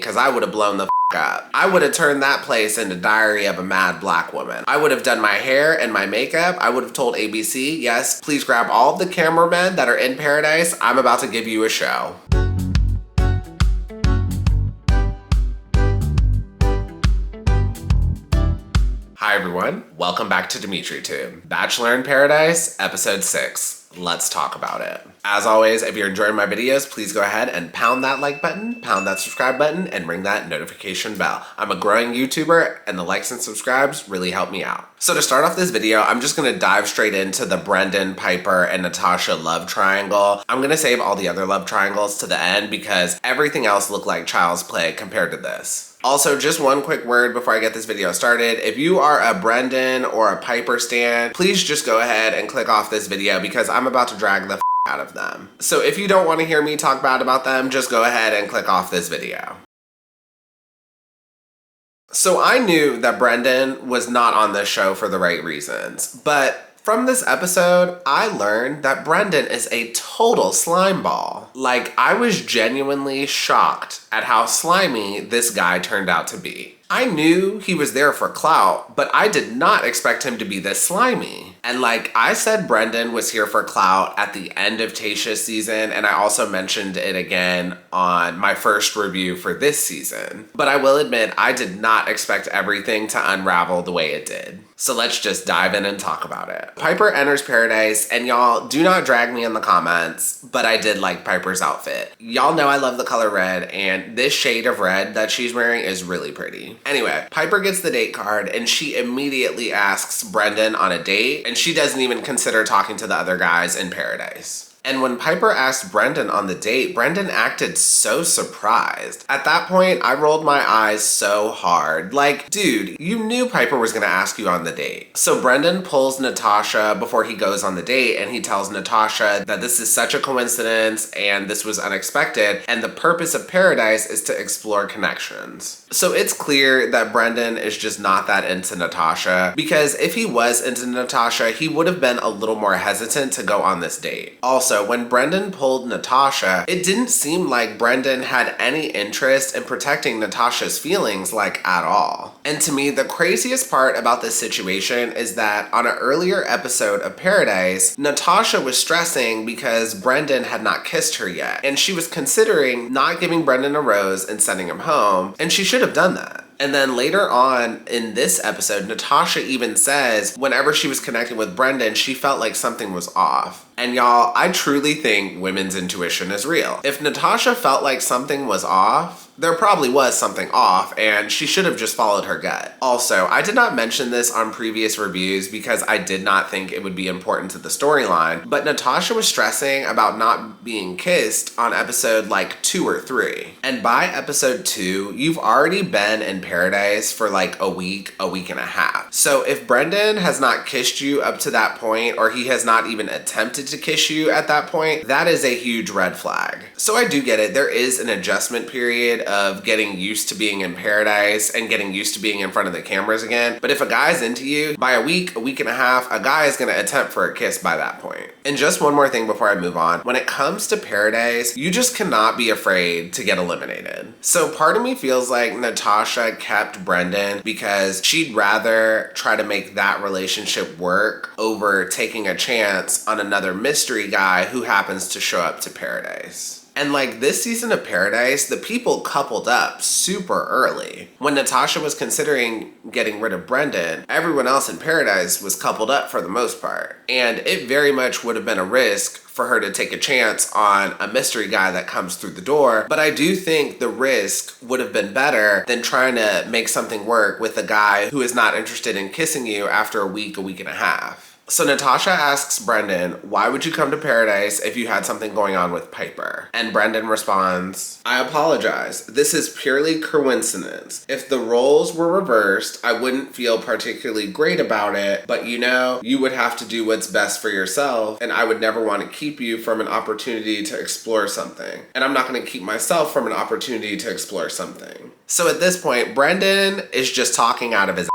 because I would have blown the up. I would have turned that place into Diary of a Mad Black Woman. I would have done my hair and my makeup. I would have told ABC, yes, please grab all of the cameramen that are in Paradise. I'm about to give you a show. Hi everyone, welcome back to DimitriTube. Bachelor in Paradise, episode 6. Let's talk about it. As always, if you're enjoying my videos, please go ahead and pound that like button, pound that subscribe button, and ring that notification bell. I'm a growing YouTuber, and the likes and subscribes really help me out. So to start off this video, I'm just gonna dive straight into the Brendan, Peiper, and Natasha love triangle. I'm gonna save all the other love triangles to the end because everything else looked like child's play compared to this. Also, just one quick word before I get this video started. If you are a Brendan or a Peiper stan, please just go ahead and click off this video because I'm about to drag the out of them. So if you don't want to hear me talk bad about them, just go ahead and click off this video. So I knew that Brendan was not on this show for the right reasons, but from this episode, I learned that Brendan is a total slime ball. Like, I was genuinely shocked at how slimy this guy turned out to be. I knew he was there for clout, but I did not expect him to be this slimy. And like I said, Brendan was here for clout at the end of Tayshia's season, and I also mentioned it again on my first review for this season. But I will admit, I did not expect everything to unravel the way it did. So let's just dive in and talk about it. Peiper enters Paradise, and y'all do not drag me in the comments, but I did like Peiper's outfit. Y'all know I love the color red, and this shade of red that she's wearing is really pretty. Anyway, Peiper gets the date card, and she immediately asks Brendan on a date, and she doesn't even consider talking to the other guys in Paradise. And when Peiper asked Brendan on the date, Brendan acted so surprised. At that point, I rolled my eyes so hard. Like, dude, you knew Peiper was gonna ask you on the date. So Brendan pulls Natasha before he goes on the date, and he tells Natasha that this is such a coincidence and this was unexpected, and the purpose of Paradise is to explore connections. So it's clear that Brendan is just not that into Natasha, because if he was into Natasha, he would have been a little more hesitant to go on this date. Also, when Brendan pulled Natasha, it didn't seem like Brendan had any interest in protecting Natasha's feelings, like, at all. And to me, the craziest part about this situation is that on an earlier episode of Paradise, Natasha was stressing because Brendan had not kissed her yet, and she was considering not giving Brendan a rose and sending him home, and she should have done that. And then later on in this episode, Natasha even says whenever she was connecting with Brendan, she felt like something was off. And y'all, I truly think women's intuition is real. If Natasha felt like something was off, there probably was something off, and she should have just followed her gut. Also, I did not mention this on previous reviews because I did not think it would be important to the storyline, but Natasha was stressing about not being kissed on episode like 2 or 3. And by episode 2, you've already been in Paradise for like a week and a half. So if Brendan has not kissed you up to that point, or he has not even attempted to kiss you at that point, that is a huge red flag. So I do get it. There is an adjustment period of getting used to being in Paradise and getting used to being in front of the cameras again. But if a guy's into you, by a week and a half, a guy is gonna attempt for a kiss by that point. And just one more thing before I move on. When it comes to Paradise, you just cannot be afraid to get eliminated. So part of me feels like Natasha kept Brendan because she'd rather try to make that relationship work over taking a chance on another mystery guy who happens to show up to Paradise. And like this season of Paradise, the people coupled up super early. When Natasha was considering getting rid of Brendan, everyone else in Paradise was coupled up for the most part. And it very much would have been a risk for her to take a chance on a mystery guy that comes through the door. But I do think the risk would have been better than trying to make something work with a guy who is not interested in kissing you after a week and a half. So Natasha asks Brendan, why would you come to Paradise if you had something going on with Peiper? And Brendan responds, I apologize. This is purely coincidence. If the roles were reversed, I wouldn't feel particularly great about it, but you know, you would have to do what's best for yourself, and I would never want to keep you from an opportunity to explore something. And I'm not going to keep myself from an opportunity to explore something. So at this point, Brendan is just talking out of his ass.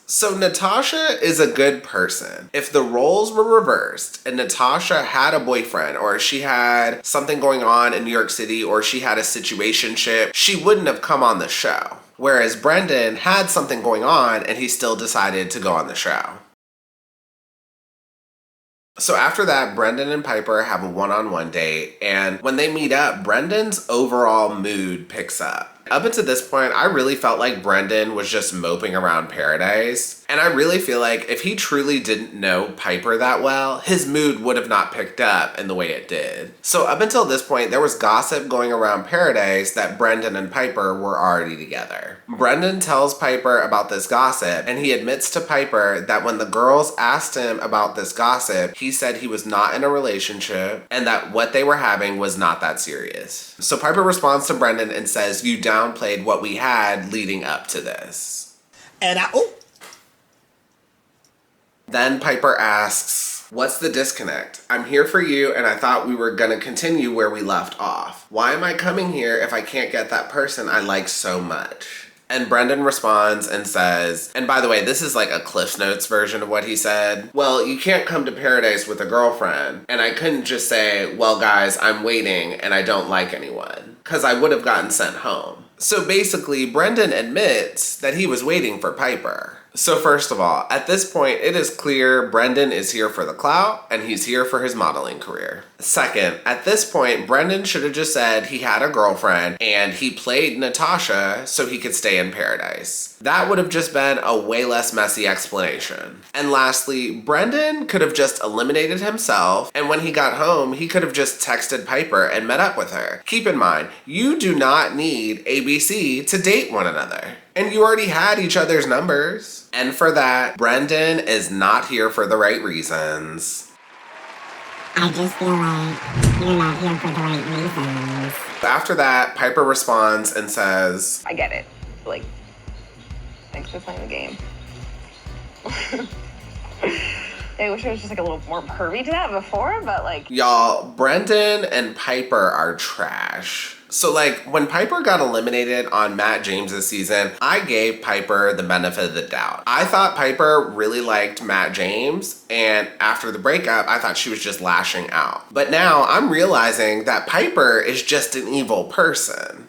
So Natasha is a good person. If the roles were reversed and Natasha had a boyfriend or she had something going on in New York City or she had a situationship, she wouldn't have come on the show. Whereas Brendan had something going on and he still decided to go on the show. So after that, Brendan and Peiper have a one-on-one date, and when they meet up, Brendan's overall mood picks up. Up until this point, I really felt like Brendan was just moping around paradise. And I really feel like if he truly didn't know Peiper that well, his mood would have not picked up in the way it did. So up until this point, there was gossip going around paradise that Brendan and Peiper were already together. Brendan tells Peiper about this gossip, and he admits to Peiper that when the girls asked him about this gossip, he said he was not in a relationship and that what they were having was not that serious. So Peiper responds to Brendan and says, "You downplayed what we had leading up to this." And Then Peiper asks, "What's the disconnect? I'm here for you and I thought we were gonna continue where we left off. Why am I coming here if I can't get that person I like so much?" And Brendan responds and says, and by the way, this is like a Cliff Notes version of what he said. "Well, you can't come to paradise with a girlfriend." And I couldn't just say, "Well, guys, I'm waiting and I don't like anyone," because I would have gotten sent home. So basically, Brendan admits that he was waiting for Peiper. So first of all, at this point, it is clear Brendan is here for the clout and he's here for his modeling career. Second, at this point, Brendan should have just said he had a girlfriend and he played Natasha so he could stay in paradise. That would have just been a way less messy explanation. And lastly, Brendan could have just eliminated himself, and when he got home, he could have just texted Peiper and met up with her. Keep in mind, you do not need ABC to date one another. And you already had each other's numbers. And for that, Brendan is not here for the right reasons. I just feel like you're not here for the right reasons. After that, Peiper responds and says, "I get it. Like, thanks for playing the game." I wish it was just like a little more pervy to that before, but like... Y'all, Brendan and Peiper are trash. So like, when Peiper got eliminated on Matt James's season, I gave Peiper the benefit of the doubt. I thought Peiper really liked Matt James, and after the breakup, I thought she was just lashing out. But now I'm realizing that Peiper is just an evil person.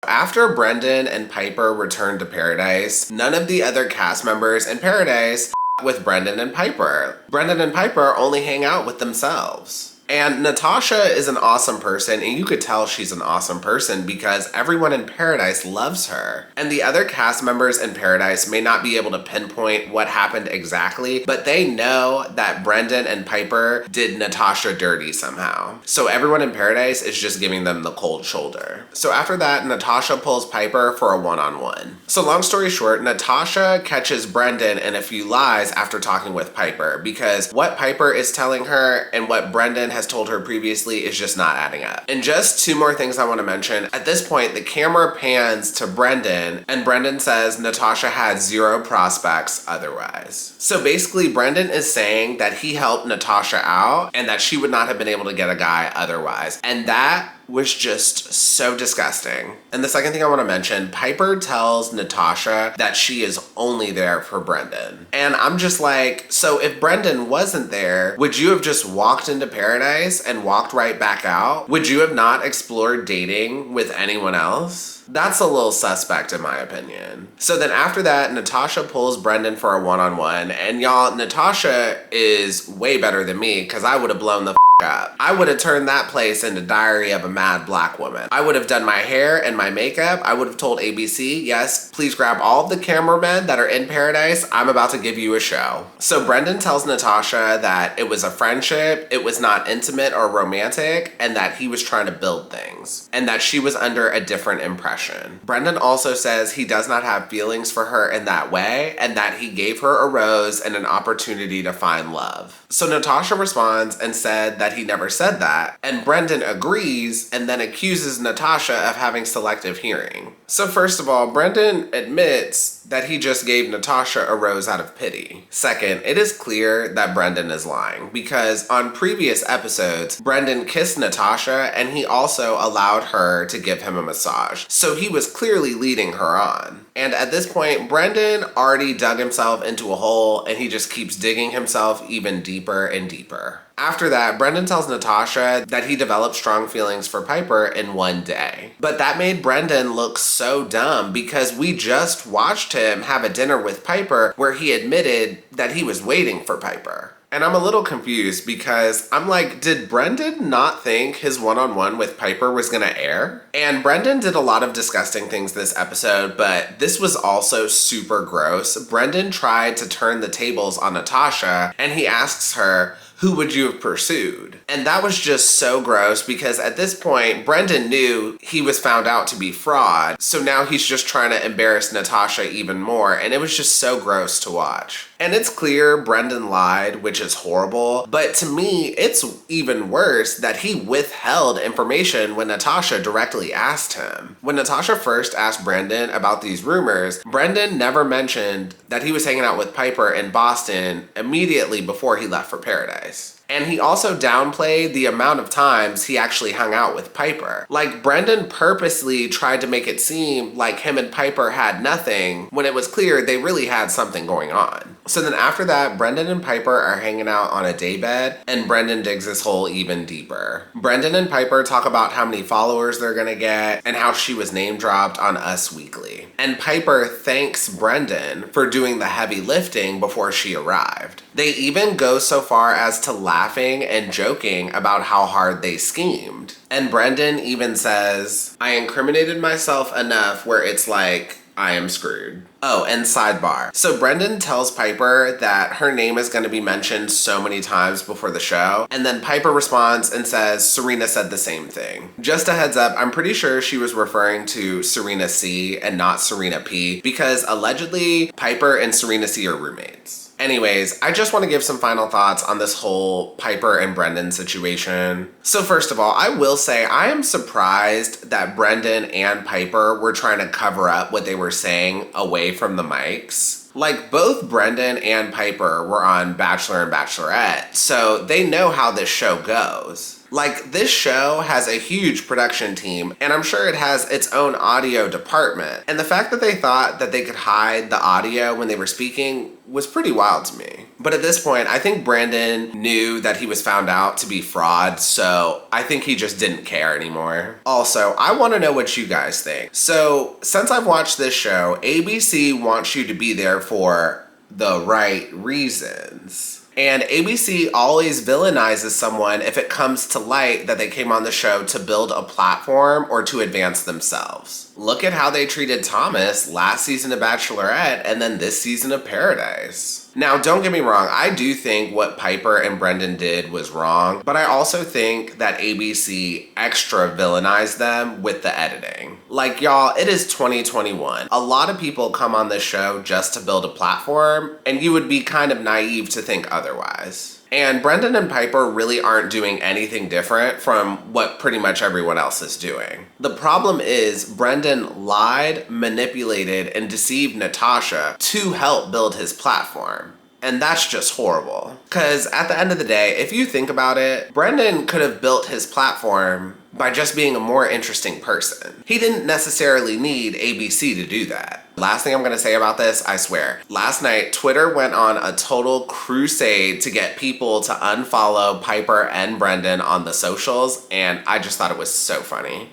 After Brendan and Peiper returned to Paradise, none of the other cast members in Paradise with Brendan and Peiper. Brendan and Peiper only hang out with themselves. And Natasha is an awesome person, and you could tell she's an awesome person because everyone in Paradise loves her. And the other cast members in Paradise may not be able to pinpoint what happened exactly, but they know that Brendan and Peiper did Natasha dirty somehow. So everyone in Paradise is just giving them the cold shoulder. So after that, Natasha pulls Peiper for a one-on-one. So long story short, Natasha catches Brendan in a few lies after talking with Peiper, because what Peiper is telling her and what Brendan has told her previously is just not adding up. And just two more things I want to mention. At this point, the camera pans to Brendan, and Brendan says Natasha had zero prospects otherwise. So basically, Brendan is saying that he helped Natasha out and that she would not have been able to get a guy otherwise. And that was just so disgusting. And the second thing I want to mention, Peiper tells Natasha that she is only there for Brendan. And I'm just like, so if Brendan wasn't there, would you have just walked into Paradise and walked right back out? Would you have not explored dating with anyone else? That's a little suspect in my opinion. So then after that, Natasha pulls Brendan for a one-on-one, and y'all, Natasha is way better than me because I would have blown the up. I would have turned that place into Diary of a Mad Black Woman. I would have done my hair and my makeup. I would have told ABC, yes, please grab all of the cameramen that are in Paradise. I'm about to give you a show. So Brendan tells Natasha that it was a friendship, it was not intimate or romantic, and that he was trying to build things, and that she was under a different impression. Brendan also says he does not have feelings for her in that way, and that he gave her a rose and an opportunity to find love. So Natasha responds and said that that he never said that, and Brendan agrees and then accuses Natasha of having selective hearing. So first of all, Brendan admits that he just gave Natasha a rose out of pity. Second, it is clear that Brendan is lying because on previous episodes, Brendan kissed Natasha and he also allowed her to give him a massage. So he was clearly leading her on. And at this point, Brendan already dug himself into a hole and he just keeps digging himself even deeper and deeper. After that, Brendan tells Natasha that he developed strong feelings for Peiper in one day. But that made Brendan look so dumb because we just watched him have a dinner with Peiper where he admitted that he was waiting for Peiper. And I'm a little confused because I'm like, did Brendan not think his one-on-one with Peiper was gonna air? And Brendan did a lot of disgusting things this episode, but this was also super gross. Brendan tried to turn the tables on Natasha and he asks her, who would you have pursued? And that was just so gross because at this point, Brendan knew he was found out to be fraud. So now he's just trying to embarrass Natasha even more. And it was just so gross to watch. And it's clear Brendan lied, which is horrible. But to me, it's even worse that he withheld information when Natasha directly asked him. When Natasha first asked Brendan about these rumors, Brendan never mentioned that he was hanging out with Peiper in Boston immediately before he left for Paradise. And he also downplayed the amount of times he actually hung out with Peiper. Like, Brendan purposely tried to make it seem like him and Peiper had nothing when it was clear they really had something going on. So then after that, Brendan and Peiper are hanging out on a daybed, and Brendan digs his hole even deeper. Brendan and Peiper talk about how many followers they're gonna get and how she was name dropped on Us Weekly. And Peiper thanks Brendan for doing the heavy lifting before she arrived. They even go so far as to laughing and joking about how hard they schemed. And Brendan even says, I incriminated myself enough where it's like, I am screwed. Oh, and sidebar. So Brendan tells Peiper that her name is going to be mentioned so many times before the show, and then Peiper responds and says Serena said the same thing. Just a heads up, I'm pretty sure she was referring to Serena C and not Serena P because allegedly Peiper and Serena C are roommates. Anyways, I just want to give some final thoughts on this whole Peiper and Brendan situation. So first of all, I will say I am surprised that Brendan and Peiper were trying to cover up what they were saying away from the mics. Like, both Brendan and Peiper were on Bachelor and Bachelorette, so they know how this show goes. Like, this show has a huge production team, and I'm sure it has its own audio department. And the fact that they thought that they could hide the audio when they were speaking was pretty wild to me. But at this point, I think Brendan knew that he was found out to be fraud, so I think he just didn't care anymore. Also, I want to know what you guys think. So, since I've watched this show, ABC wants you to be there for the right reasons. And ABC always villainizes someone if it comes to light that they came on the show to build a platform or to advance themselves. Look at how they treated Thomas last season of Bachelorette and then this season of Paradise. Now, don't get me wrong, I do think what Peiper and Brendan did was wrong, but I also think that ABC extra villainized them with the editing. Like, y'all, it is 2021. A lot of people come on this show just to build a platform, and you would be kind of naive to think otherwise. And Brendan and Peiper really aren't doing anything different from what pretty much everyone else is doing. The problem is Brendan lied, manipulated, and deceived Natasha to help build his platform. And that's just horrible. Because at the end of the day, if you think about it, Brendan could have built his platform by just being a more interesting person. He didn't necessarily need ABC to do that. Last thing I'm gonna say about this, I swear. Last night, Twitter went on a total crusade to get people to unfollow Peiper and Brendan on the socials, and I just thought it was so funny.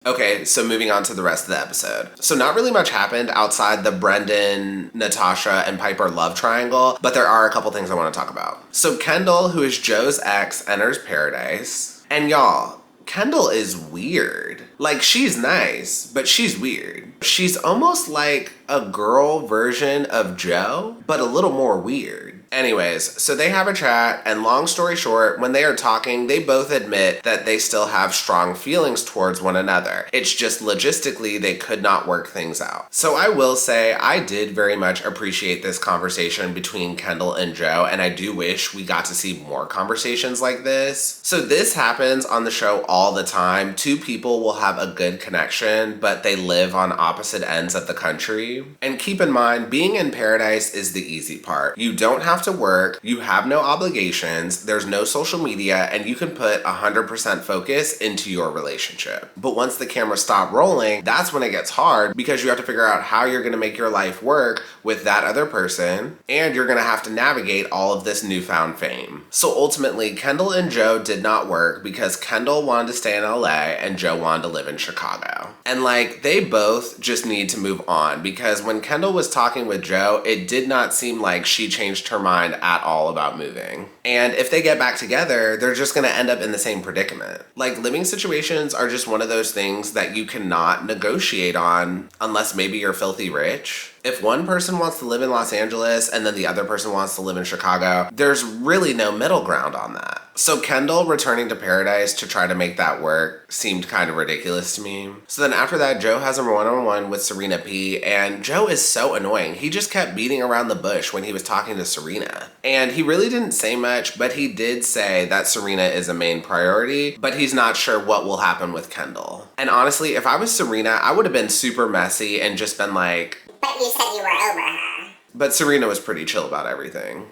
Okay, so moving on to the rest of the episode. So not really much happened outside the Brendan, Natasha, and Peiper love triangle, but there are a couple things I want to talk about. So Kendall, who is Joe's ex, enters Paradise. And y'all, Kendall is weird. Like, she's nice, but she's weird. She's almost like a girl version of Joe, but a little more weird. Anyways, so they have a chat, and long story short, when they are talking, they both admit that they still have strong feelings towards one another. It's just logistically they could not work things out. So I will say I did very much appreciate this conversation between Kendall and Joe, and I do wish we got to see more conversations like this. So this happens on the show all the time. Two people will have a good connection, but they live on opposite ends of the country. And keep in mind, being in paradise is the easy part. You don't have to work, you have no obligations, there's no social media, and you can put 100% focus into your relationship. But once the cameras stop rolling, that's when it gets hard, because you have to figure out how you're gonna make your life work with that other person, and you're gonna have to navigate all of this newfound fame. So ultimately, Kendall and Joe did not work because Kendall wanted to stay in LA and Joe wanted to live in Chicago. And like, they both just need to move on, because when Kendall was talking with Joe, it did not seem like she changed her mind at all about moving. And if they get back together, they're just gonna end up in the same predicament. Like, living situations are just one of those things that you cannot negotiate on unless maybe you're filthy rich. If one person wants to live in Los Angeles and then the other person wants to live in Chicago, there's really no middle ground on that. So Kendall returning to paradise to try to make that work seemed kind of ridiculous to me. So then after that, Joe has a one-on-one with Serena P, and Joe is so annoying. He just kept beating around the bush when he was talking to Serena. And he really didn't say much, but he did say that Serena is a main priority, but he's not sure what will happen with Kendall. And honestly, if I was Serena, I would have been super messy and just been like, But you said you were over her. but Serena was pretty chill about everything.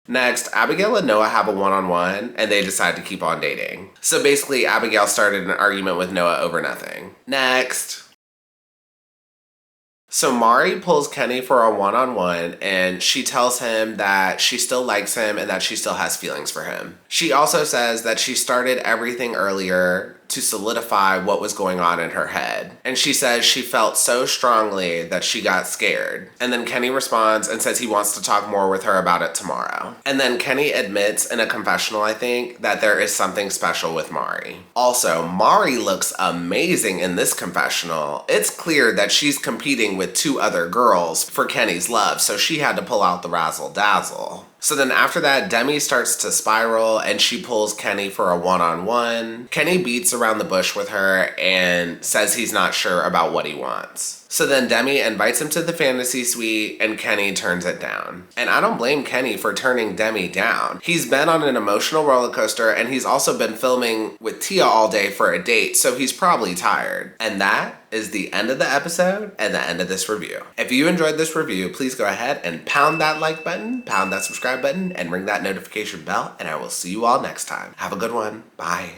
Next, Abigail and Noah have a one-on-one, and they decide to keep on dating. So basically, Abigail started an argument with Noah over nothing. Next. So Mari pulls Kenny for a one-on-one, and she tells him that she still likes him and that she still has feelings for him. She also says that she started everything earlier to solidify what was going on in her head. And she says she felt so strongly that she got scared. And then Kenny responds and says he wants to talk more with her about it tomorrow. And then Kenny admits in a confessional, I think, that there is something special with Mari. Also, Mari looks amazing in this confessional. It's clear that she's competing with two other girls for Kenny's love, so she had to pull out the razzle dazzle. So then after that, Demi starts to spiral and she pulls Kenny for a one-on-one. Kenny beats around the bush with her and says he's not sure about what he wants. So then Demi invites him to the fantasy suite and Kenny turns it down. And I don't blame Kenny for turning Demi down. He's been on an emotional roller coaster, and he's also been filming with Tia all day for a date, so he's probably tired. And that is the end of the episode and the end of this review. If you enjoyed this review, please go ahead and pound that like button, pound that subscribe button, and ring that notification bell, and I will see you all next time. Have a good one. Bye.